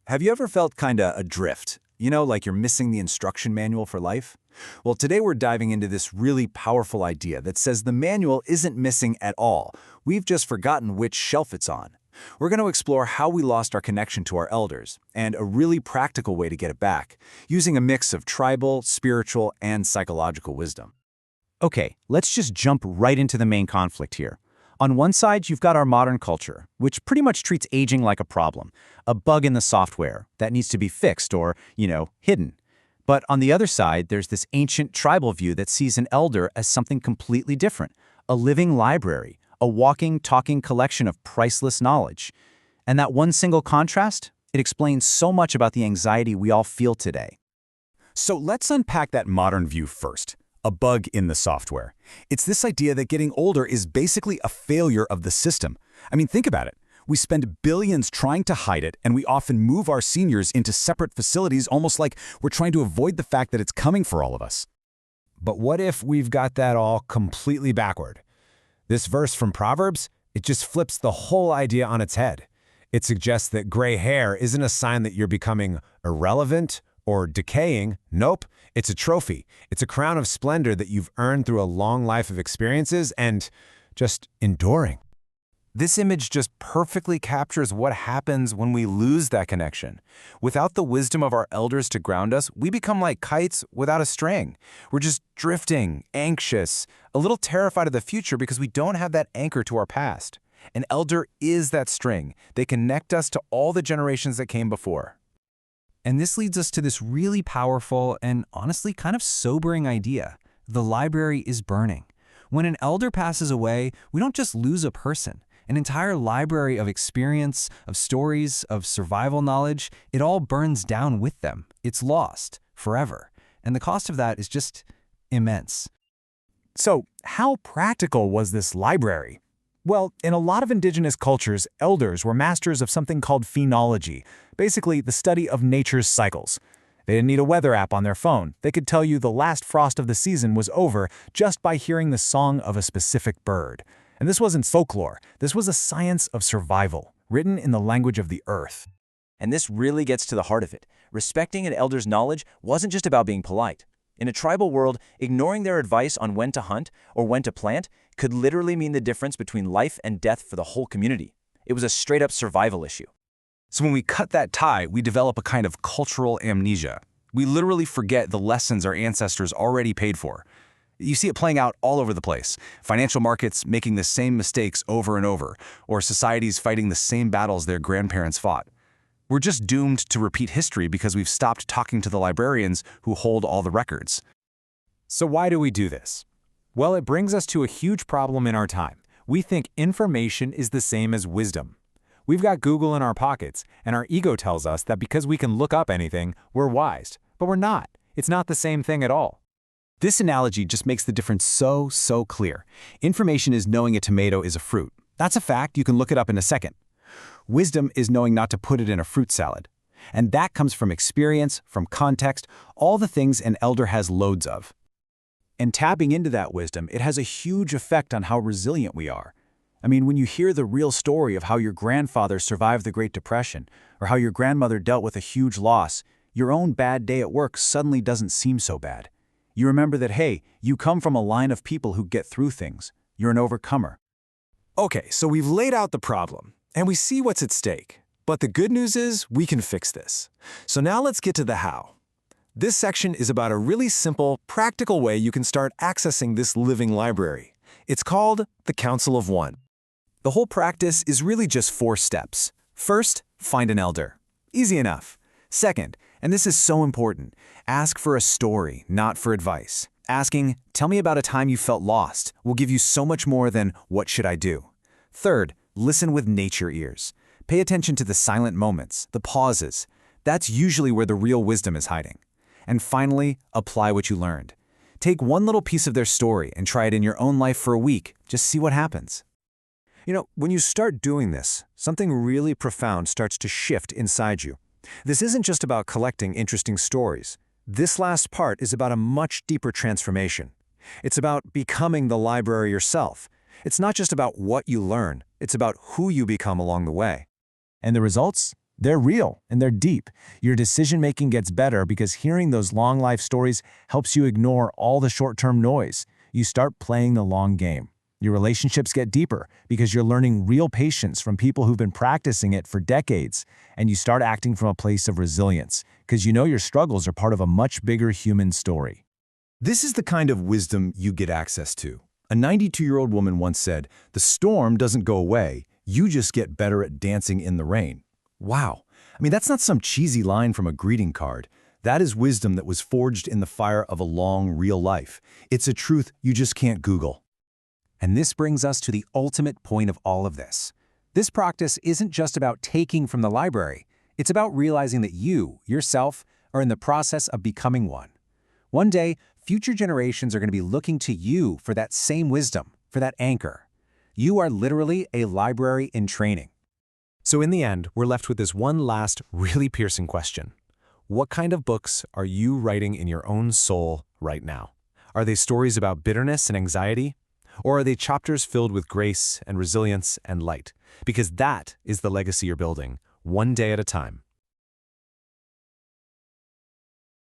Have you ever felt kinda adrift? Like you're missing the instruction manual for life? Well, today we're diving into this really powerful idea that says the manual isn't missing at all. We've just forgotten which shelf it's on. We're going to explore how we lost our connection to our elders, and a really practical way to get it back, using a mix of tribal, spiritual, and psychological wisdom. Okay, let's just jump right into the main conflict here. On one side, you've got our modern culture, which pretty much treats aging like a problem, a bug in the software that needs to be fixed or, hidden. But on the other side, there's this ancient tribal view that sees an elder as something completely different, a living library, a walking, talking collection of priceless knowledge. And that one single contrast, it explains so much about the anxiety we all feel today. So let's unpack that modern view first. A bug in the software. It's this idea that getting older is basically a failure of the system. I mean, think about it. We spend billions trying to hide it, and we often move our seniors into separate facilities almost like we're trying to avoid the fact that it's coming for all of us. But what if we've got that all completely backward? This verse from Proverbs, it just flips the whole idea on its head. It suggests that gray hair isn't a sign that you're becoming irrelevant or decaying. Nope, it's a trophy. It's a crown of splendor that you've earned through a long life of experiences and just enduring. This image just perfectly captures what happens when we lose that connection. Without the wisdom of our elders to ground us, we become like kites without a string. We're just drifting, anxious, a little terrified of the future because we don't have that anchor to our past. An elder is that string. They connect us to all the generations that came before. And this leads us to this really powerful and honestly kind of sobering idea. The library is burning. When an elder passes away, we don't just lose a person. An entire library of experience, of stories, of survival knowledge, it all burns down with them. It's lost forever. And the cost of that is just immense. So, how practical was this library? Well, in a lot of indigenous cultures, elders were masters of something called phenology, basically the study of nature's cycles. They didn't need a weather app on their phone. They could tell you the last frost of the season was over just by hearing the song of a specific bird. And this wasn't folklore. This was a science of survival, written in the language of the earth. And this really gets to the heart of it. Respecting an elder's knowledge wasn't just about being polite. In a tribal world, ignoring their advice on when to hunt or when to plant could literally mean the difference between life and death for the whole community. It was a straight-up survival issue. So when we cut that tie, we develop a kind of cultural amnesia. We literally forget the lessons our ancestors already paid for. You see it playing out all over the place. Financial markets making the same mistakes over and over, or societies fighting the same battles their grandparents fought. We're just doomed to repeat history because we've stopped talking to the librarians who hold all the records. So why do we do this? Well, it brings us to a huge problem in our time. We think information is the same as wisdom. We've got Google in our pockets, and our ego tells us that because we can look up anything, we're wise. But we're not. It's not the same thing at all. This analogy just makes the difference so clear. Information is knowing a tomato is a fruit. That's a fact. You can look it up in a second. Wisdom is knowing not to put it in a fruit salad. And that comes from experience, from context, all the things an elder has loads of. And tapping into that wisdom, it has a huge effect on how resilient we are. I mean, when you hear the real story of how your grandfather survived the Great Depression, or how your grandmother dealt with a huge loss, your own bad day at work suddenly doesn't seem so bad. You remember that, hey, you come from a line of people who get through things. You're an overcomer. Okay, so we've laid out the problem, and we see what's at stake. But the good news is we can fix this. So now let's get to the how. This section is about a really simple, practical way you can start accessing this living library. It's called the Council of One. The whole practice is really just 4 steps. First, find an elder. Easy enough. Second, and this is so important, ask for a story, not for advice. Asking, tell me about a time you felt lost, will give you so much more than what should I do. Third, listen with nature ears. Pay attention to the silent moments, the pauses. That's usually where the real wisdom is hiding. And finally, apply what you learned. Take one little piece of their story and try it in your own life for a week. Just see what happens. When you start doing this, something really profound starts to shift inside you. This isn't just about collecting interesting stories. This last part is about a much deeper transformation. It's about becoming the library yourself. It's not just about what you learn, it's about who you become along the way. And the results? They're real and they're deep. Your decision-making gets better because hearing those long life stories helps you ignore all the short-term noise. You start playing the long game. Your relationships get deeper because you're learning real patience from people who've been practicing it for decades, and you start acting from a place of resilience because you know your struggles are part of a much bigger human story. This is the kind of wisdom you get access to. A 92-year-old woman once said, "The storm doesn't go away, you just get better at dancing in the rain." Wow. I mean, that's not some cheesy line from a greeting card. That is wisdom that was forged in the fire of a long, real life. It's a truth you just can't Google. And this brings us to the ultimate point of all of this. This practice isn't just about taking from the library. It's about realizing that you, yourself, are in the process of becoming one. One day, future generations are going to be looking to you for that same wisdom, for that anchor. You are literally a library in training. So in the end, we're left with this one last, really piercing question. What kind of books are you writing in your own soul right now? Are they stories about bitterness and anxiety? Or are they chapters filled with grace and resilience and light? Because that is the legacy you're building, one day at a time.